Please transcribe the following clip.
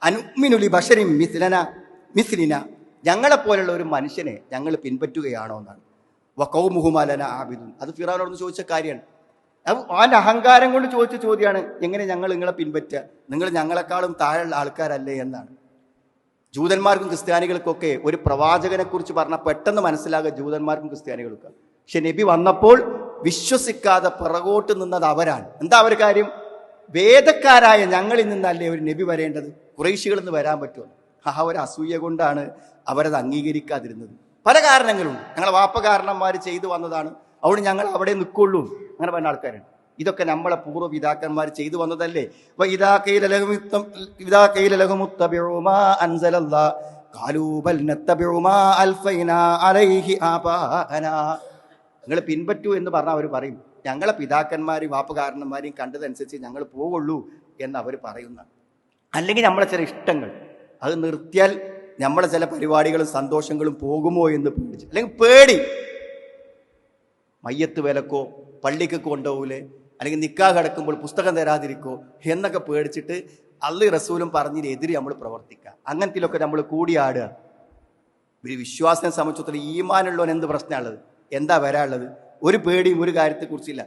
അനുമിനുലി ബഷരിൻ മിസ്ലിന, ഞങ്ങളെപ്പോലുള്ള ഒരു മനുഷ്യനെ ഞങ്ങൾ പിൻപറ്റുകയാണോ എന്നാണ്. വഖൗമുഹുമലന ആബിദുൻ, അത് ഫിറഔനോട് ചോദിച്ച കാര്യമാണ്. അവൻ്റെ അഹങ്കാരം കൊണ്ട് ചോദിച്ച ചോദ്യമാണ്, എങ്ങനെ ഞങ്ങൾ നിങ്ങളെ പിൻപറ്റുക, നിങ്ങൾ ഞങ്ങളെക്കാളും താഴെയുള്ള ആൾക്കാരല്ലേ എന്നാണ്. ജൂതന്മാർക്കും ക്രിസ്ത്യാനികൾക്കൊക്കെ ഒരു പ്രവാചകനെ കുറിച്ച് പറഞ്ഞാൽ പെട്ടെന്ന് മനസ്സിലാകുക ജൂതന്മാർക്കും ക്രിസ്ത്യാനികൾക്കും. പക്ഷെ നബി വന്നപ്പോൾ വിശ്വസിക്കാതെ പിറകോട്ട് നിന്നത് അവരാണ്. എന്താ അവർ കാര്യം? വേദക്കാരായ ഞങ്ങളിൽ നിന്നല്ലേ ഒരു നബി വരേണ്ടത്, ഖുറൈശികളിൽ നിന്ന് വരാൻ പറ്റുമോ? ഒരു അസൂയ കൊണ്ടാണ് അവരത് അംഗീകരിക്കാതിരുന്നത്. പല കാരണങ്ങളുണ്ട്. ഞങ്ങളെ വാപ്പകാരണന്മാർ ചെയ്തു വന്നതാണ്, അതുകൊണ്ട് ഞങ്ങൾ അവിടെ നിൽക്കുള്ളൂ, അങ്ങനെ പറഞ്ഞ ആൾക്കാരുണ്ട്. ഇതൊക്കെ നമ്മളെ പൂർവ്വപിതാക്കന്മാർ ചെയ്തു വന്നതല്ലേ. നിങ്ങൾ പിൻപറ്റൂ എന്ന് പറഞ്ഞാൽ അവർ പറയും, ഞങ്ങളെ പിതാക്കന്മാരെയും വാപ്പുകാരന്മാരെയും കണ്ടതനുസരിച്ച് ഞങ്ങൾ പോവുള്ളൂ എന്ന് അവർ പറയുന്ന. അല്ലെങ്കിൽ നമ്മളെ ചില ഇഷ്ടങ്ങൾ അത് നിർത്തിയാൽ നമ്മളെ ചില പരിപാടികളും സന്തോഷങ്ങളും പോകുമോ എന്ന് പേടിച്ച്, അല്ലെങ്കിൽ പേടി, മയ്യത്ത് വിലക്കോ പള്ളിക്ക് കൊണ്ടുപോകൂലേ, അല്ലെങ്കിൽ നിക്കാഹ് കിടക്കുമ്പോൾ പുസ്തകം തരാതിരിക്കോ എന്നൊക്കെ പേടിച്ചിട്ട് അള്ളി റസൂലും പറഞ്ഞതിനെതിരെ നമ്മൾ പ്രവർത്തിക്കുക. അങ്ങനത്തിലൊക്കെ നമ്മൾ കൂടിയാടുക. ഒരു വിശ്വാസത്തെ സംബന്ധിച്ചിടത്തോളം ഈമാനുള്ളവൻ എന്ത് പ്രശ്നമുള്ളത്, എന്താ വരാനുള്ളത്? ഒരു പേടിയും ഒരു കാര്യത്തെക്കുറിച്ചില്ല.